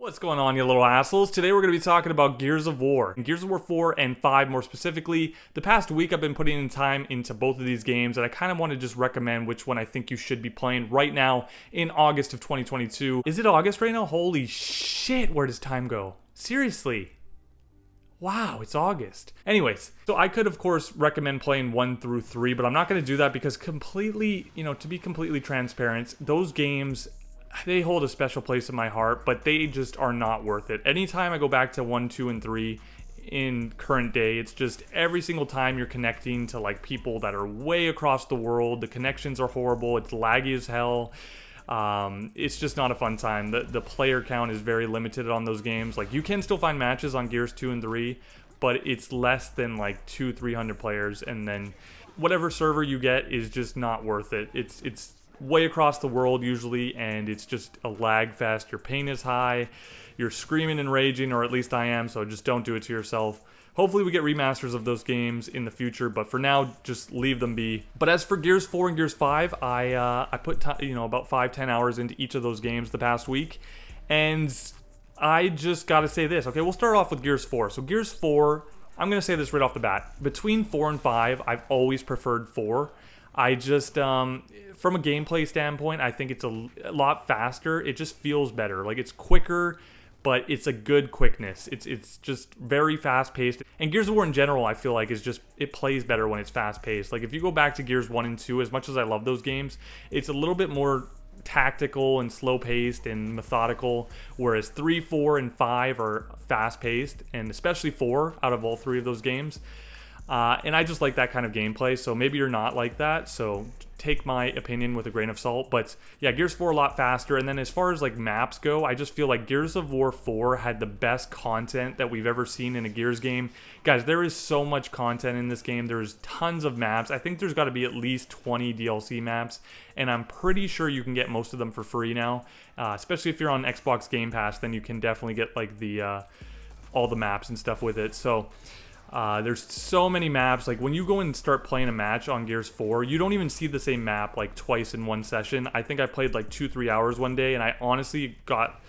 What's going on, you little assholes? Today we're going to be talking about Gears of War. Gears of War 4 and 5 more specifically. The past week I've been putting in time into both of these games, and I kind of want to just recommend which one I think you should be playing right now in August of 2022. Is it August right now? Holy shit, where does time go? Seriously. Wow, it's August. Anyways, so I could of course recommend playing 1 through 3, but I'm not going to do that because completely, to be completely transparent, those games, they hold a special place in my heart, but they just are not worth it. Anytime I go back to 1, 2, and 3 in current day, it's just every single time you're connecting to like people that are way across the world. The connections are horrible. It's laggy as hell. It's just not a fun time. The player count is very limited on those games. Like, you can still find matches on Gears 2 and 3, but it's less than like 200-300 players, and then whatever server you get is just not worth it. It's way across the world usually, and it's just a lag fest. Your pain is high, you're screaming and raging, or at least I am, so just don't do it to yourself. Hopefully we get remasters of those games in the future, but for now, just leave them be. But as for Gears 4 and Gears 5, I put about 5-10 hours into each of those games the past week, and I just gotta say this. Okay, we'll start off with Gears 4. So Gears 4, I'm gonna say this right off the bat. Between 4 and 5, I've always preferred 4. I just, from a gameplay standpoint, I think it's a lot faster. It just feels better. Like, it's quicker, but it's a good quickness. It's just very fast-paced. And Gears of War in general, I feel like, is just, it plays better when it's fast-paced. Like, if you go back to Gears 1 and 2, as much as I love those games, it's a little bit more tactical and slow-paced and methodical, whereas 3, 4, and 5 are fast-paced, and especially 4 out of all 3 of those games. And I just like that kind of gameplay, so maybe you're not like that, so take my opinion with a grain of salt. But yeah, Gears 4 a lot faster. And then as far as like maps go, I just feel like Gears of War 4 had the best content that we've ever seen in a Gears game. Guys, there is so much content in this game. There's tons of maps. I think there's got to be at least 20 DLC maps, and I'm pretty sure you can get most of them for free now, especially if you're on Xbox Game Pass. Then you can definitely get like the all the maps and stuff with it. So there's so many maps. Like, when you go and start playing a match on Gears 4, you don't even see the same map like twice in one session. I think I played like 2-3 hours one day, and I honestly got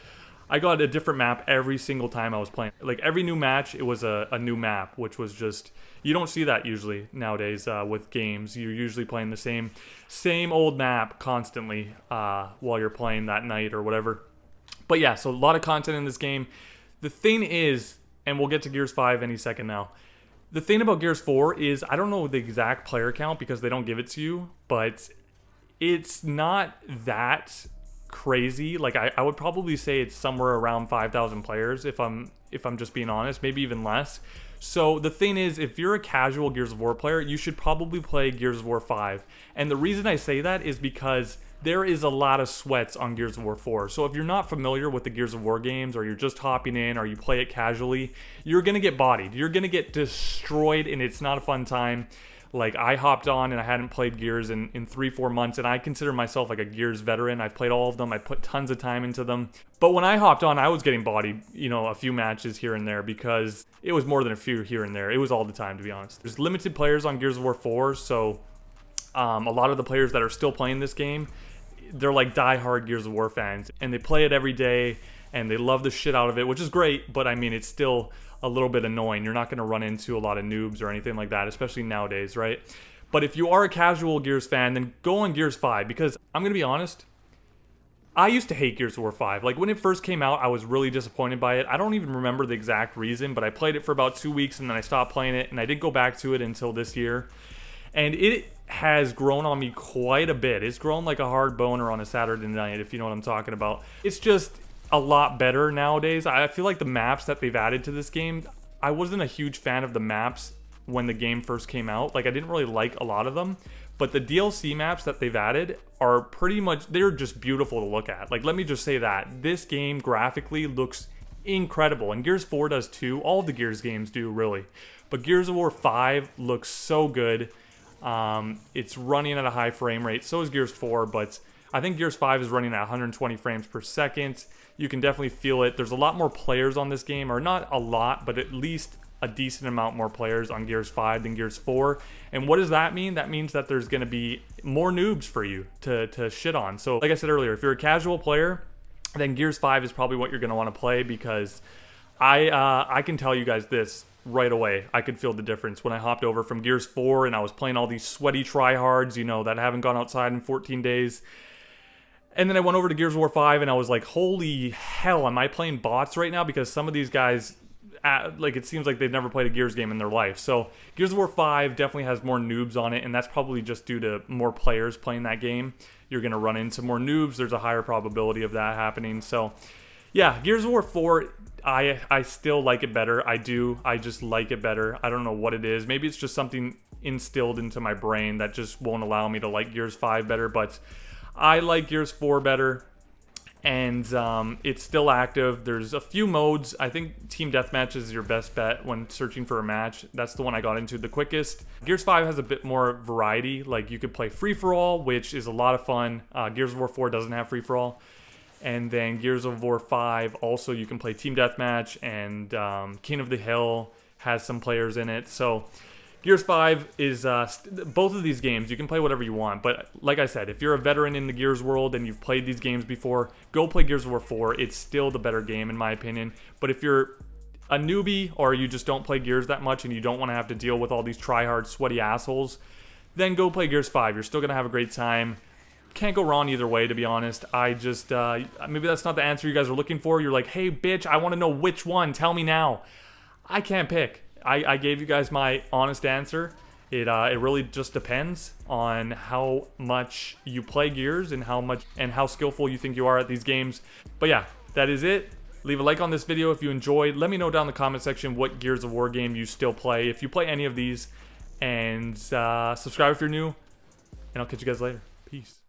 a different map every single time I was playing. Like, every new match, it was a new map, which was just, you don't see that usually nowadays with games. You're usually playing the same old map constantly while you're playing that night or whatever. But yeah, so a lot of content in this game. The thing is, and we'll get to Gears 5 any second now, the thing about Gears 4 is, I don't know the exact player count because they don't give it to you, but it's not that crazy. Like, I would probably say it's somewhere around 5,000 players if I'm just being honest, maybe even less. So the thing is, if you're a casual Gears of War player, you should probably play Gears of War 5. And the reason I say that is because there is a lot of sweats on Gears of War 4. So if you're not familiar with the Gears of War games, or you're just hopping in, or you play it casually, you're going to get bodied. You're going to get destroyed, and it's not a fun time. Like, I hopped on, and I hadn't played Gears in 3-4 months, and I consider myself like a Gears veteran. I've played all of them. I put tons of time into them. But when I hopped on, I was getting bodied, a few matches here and there, because it was more than a few here and there. It was all the time, to be honest. There's limited players on Gears of War 4, so a lot of the players that are still playing this game, they're like die-hard Gears of War fans, and they play it every day, and they love the shit out of it, which is great, but I mean, it's still a little bit annoying. You're not going to run into a lot of noobs or anything like that, especially nowadays, right? But if you are a casual Gears fan, then go on Gears 5, because I'm going to be honest, I used to hate Gears of War 5. Like, when it first came out, I was really disappointed by it. I don't even remember the exact reason, but I played it for about 2 weeks, and then I stopped playing it, and I didn't go back to it until this year. And it has grown on me quite a bit. It's grown like a hard boner on a Saturday night, if you know what I'm talking about. It's just a lot better nowadays. I feel like the maps that they've added to this game, I wasn't a huge fan of the maps when the game first came out. Like, I didn't really like a lot of them. But the DLC maps that they've added are pretty much, they're just beautiful to look at. Like, let me just say that. This game graphically looks incredible. And Gears 4 does too. All the Gears games do, really. But Gears of War 5 looks so good. It's running at a high frame rate. So is Gears 4, but I think Gears 5 is running at 120 frames per second. You can definitely feel it. There's a lot more players on this game, or not a lot, but at least a decent amount more players on Gears 5 than Gears 4. And what does that mean? That means that there's going to be more noobs for you to shit on. So like I said earlier, if you're a casual player, then Gears 5 is probably what you're going to want to play, because I can tell you guys this right away. I could feel the difference when I hopped over from Gears 4 and I was playing all these sweaty tryhards, you know, that haven't gone outside in 14 days. And then I went over to Gears of War 5 and I was like, holy hell, am I playing bots right now? Because some of these guys, like, it seems like they've never played a Gears game in their life. So Gears of War 5 definitely has more noobs on it, and that's probably just due to more players playing that game. You're going to run into more noobs. There's a higher probability of that happening. So yeah, Gears of War 4, I still like it better. I do. I just like it better. I don't know what it is. Maybe it's just something instilled into my brain that just won't allow me to like Gears 5 better, but I like Gears 4 better. And it's still active. There's a few modes. I think Team Deathmatch is your best bet when searching for a match. That's the one I got into the quickest. Gears 5 has a bit more variety. Like, you could play free-for-all, which is a lot of fun. Gears of War 4 doesn't have free-for-all. And then Gears of War 5, also you can play Team Deathmatch, and King of the Hill has some players in it. So Gears 5 is, both of these games, you can play whatever you want. But like I said, if you're a veteran in the Gears world and you've played these games before, go play Gears of War 4. It's still the better game in my opinion. But if you're a newbie, or you just don't play Gears that much and you don't want to have to deal with all these try-hard, sweaty assholes, then go play Gears 5. You're still going to have a great time. Can't go wrong either way, to be honest. I just, maybe that's not the answer you guys are looking for. You're like, hey, bitch, I want to know which one. Tell me now. I can't pick. I gave you guys my honest answer. It really just depends on how much you play Gears and how skillful you think you are at these games. But yeah, that is it. Leave a like on this video if you enjoyed. Let me know down in the comment section what Gears of War game you still play, if you play any of these. And subscribe if you're new. And I'll catch you guys later. Peace.